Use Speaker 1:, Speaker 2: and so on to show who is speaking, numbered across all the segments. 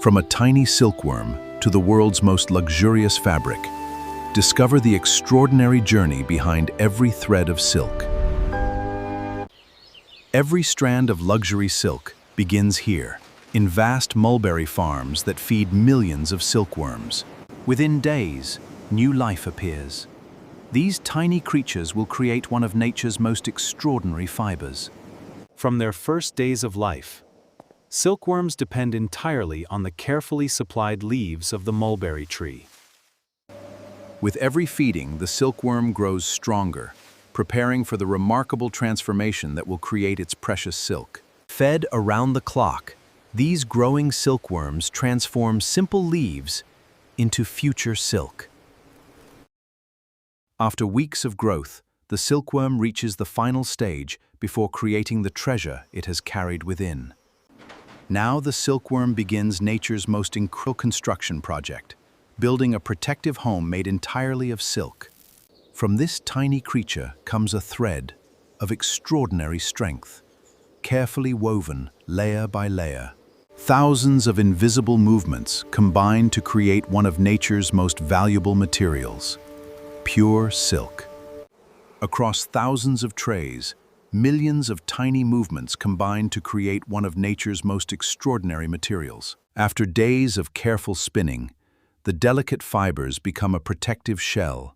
Speaker 1: From a tiny silkworm to the world's most luxurious fabric, discover the extraordinary journey behind every thread of silk. Every strand of luxury silk begins here, in vast mulberry farms that feed millions of silkworms. Within days, new life appears. These tiny creatures will create one of nature's most extraordinary fibers.
Speaker 2: From their first days of life, silkworms depend entirely on the carefully supplied leaves of the mulberry tree.
Speaker 1: With every feeding, the silkworm grows stronger, preparing for the remarkable transformation that will create its precious silk. Fed around the clock, these growing silkworms transform simple leaves into future silk. After weeks of growth, the silkworm reaches the final stage before creating the treasure it has carried within. Now the silkworm begins nature's most incredible construction project, building a protective home made entirely of silk. From this tiny creature comes a thread of extraordinary strength, carefully woven layer by layer. Thousands of invisible movements combine to create one of nature's most valuable materials, pure silk. Across thousands of trays, millions of tiny movements combine to create one of nature's most extraordinary materials. After days of careful spinning, the delicate fibers become a protective shell,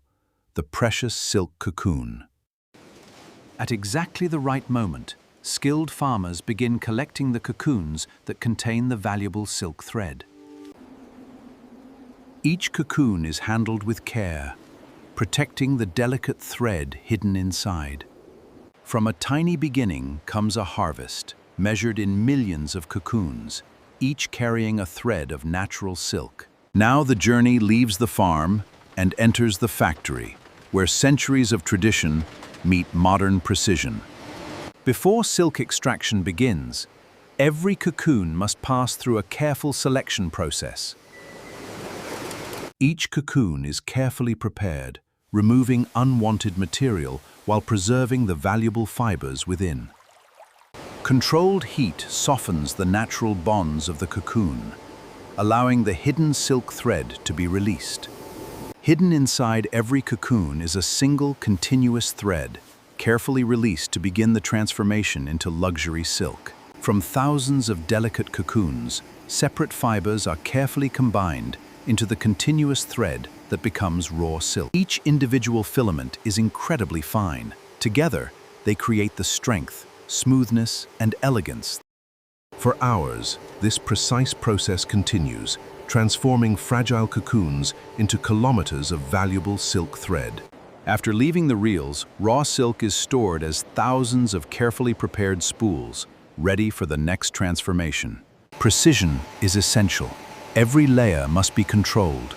Speaker 1: the precious silk cocoon. At exactly the right moment, skilled farmers begin collecting the cocoons that contain the valuable silk thread. Each cocoon is handled with care, protecting the delicate thread hidden inside. From a tiny beginning comes a harvest, measured in millions of cocoons, each carrying a thread of natural silk. Now the journey leaves the farm and enters the factory, where centuries of tradition meet modern precision. Before silk extraction begins, every cocoon must pass through a careful selection process. Each cocoon is carefully prepared, removing unwanted material while preserving the valuable fibers within. Controlled heat softens the natural bonds of the cocoon, allowing the hidden silk thread to be released. Hidden inside every cocoon is a single continuous thread, carefully released to begin the transformation into luxury silk. From thousands of delicate cocoons, separate fibers are carefully combined into the continuous thread that becomes raw silk. Each individual filament is incredibly fine. Together, they create the strength, smoothness, and elegance. For hours, this precise process continues, transforming fragile cocoons into kilometers of valuable silk thread. After leaving the reels, raw silk is stored as thousands of carefully prepared spools, ready for the next transformation. Precision is essential. Every layer must be controlled.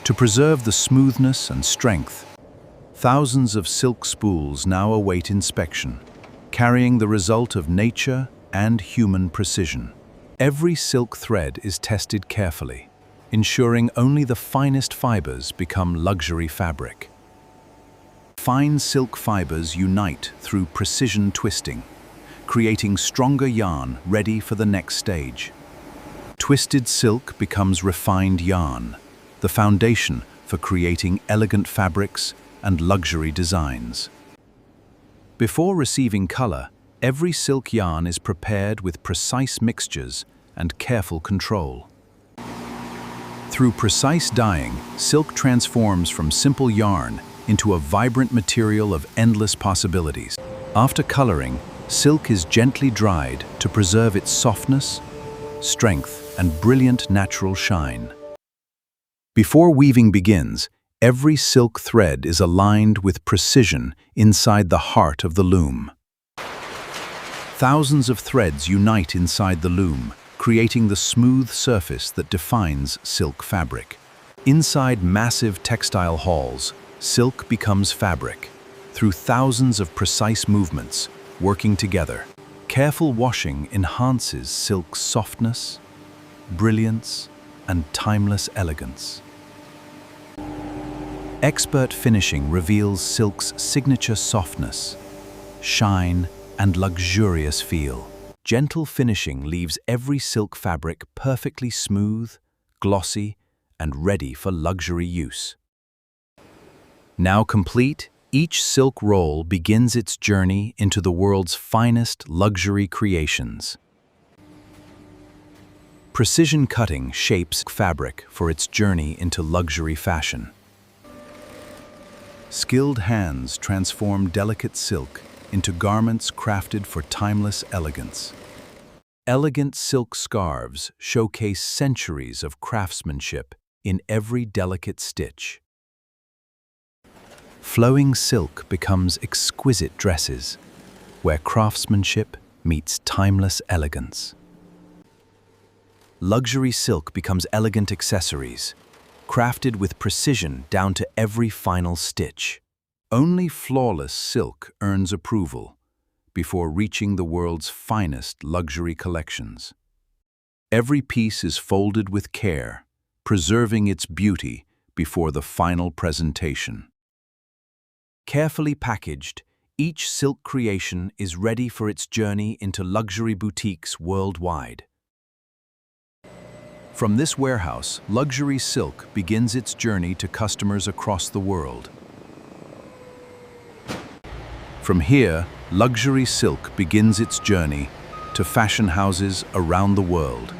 Speaker 1: To preserve the smoothness and strength, thousands of silk spools now await inspection, carrying the result of nature and human precision. Every silk thread is tested carefully, ensuring only the finest fibers become luxury fabric. Fine silk fibers unite through precision twisting, creating stronger yarn ready for the next stage. Twisted silk becomes refined yarn, the foundation for creating elegant fabrics and luxury designs. Before receiving color, every silk yarn is prepared with precise mixtures and careful control. Through precise dyeing, silk transforms from simple yarn into a vibrant material of endless possibilities. After coloring, silk is gently dried to preserve its softness, strength, and brilliant natural shine. Before weaving begins, every silk thread is aligned with precision inside the heart of the loom. Thousands of threads unite inside the loom, creating the smooth surface that defines silk fabric. Inside massive textile halls, silk becomes fabric, through thousands of precise movements, working together. Careful washing enhances silk's softness, brilliance, and timeless elegance. Expert finishing reveals silk's signature softness, shine, and luxurious feel. gentle finishing leaves every silk fabric perfectly smooth, glossy, and ready for luxury use. Now complete, each silk roll begins its journey into the world's finest luxury creations. Precision cutting shapes fabric for its journey into luxury fashion. Skilled hands transform delicate silk into garments crafted for timeless elegance. Elegant silk scarves showcase centuries of craftsmanship in every delicate stitch. Flowing silk becomes exquisite dresses, where craftsmanship meets timeless elegance. Luxury silk becomes elegant accessories, crafted with precision down to every final stitch. Only flawless silk earns approval before reaching the world's finest luxury collections. Every piece is folded with care, preserving its beauty before the final presentation. Carefully packaged, each silk creation is ready for its journey into luxury boutiques worldwide. From this warehouse, luxury silk begins its journey to customers across the world. From here, luxury silk begins its journey to fashion houses around the world.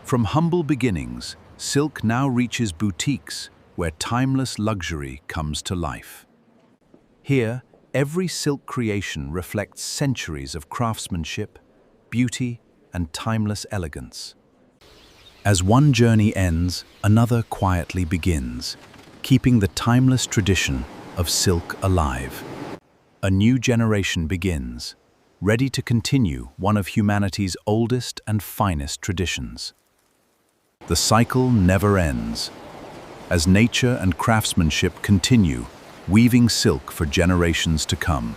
Speaker 1: From humble beginnings, silk now reaches boutiques where timeless luxury comes to life. Here, every silk creation reflects centuries of craftsmanship, beauty, and timeless elegance. As one journey ends, another quietly begins, keeping the timeless tradition of silk alive. A new generation begins, ready to continue one of humanity's oldest and finest traditions. The cycle never ends, as nature and craftsmanship continue, weaving silk for generations to come.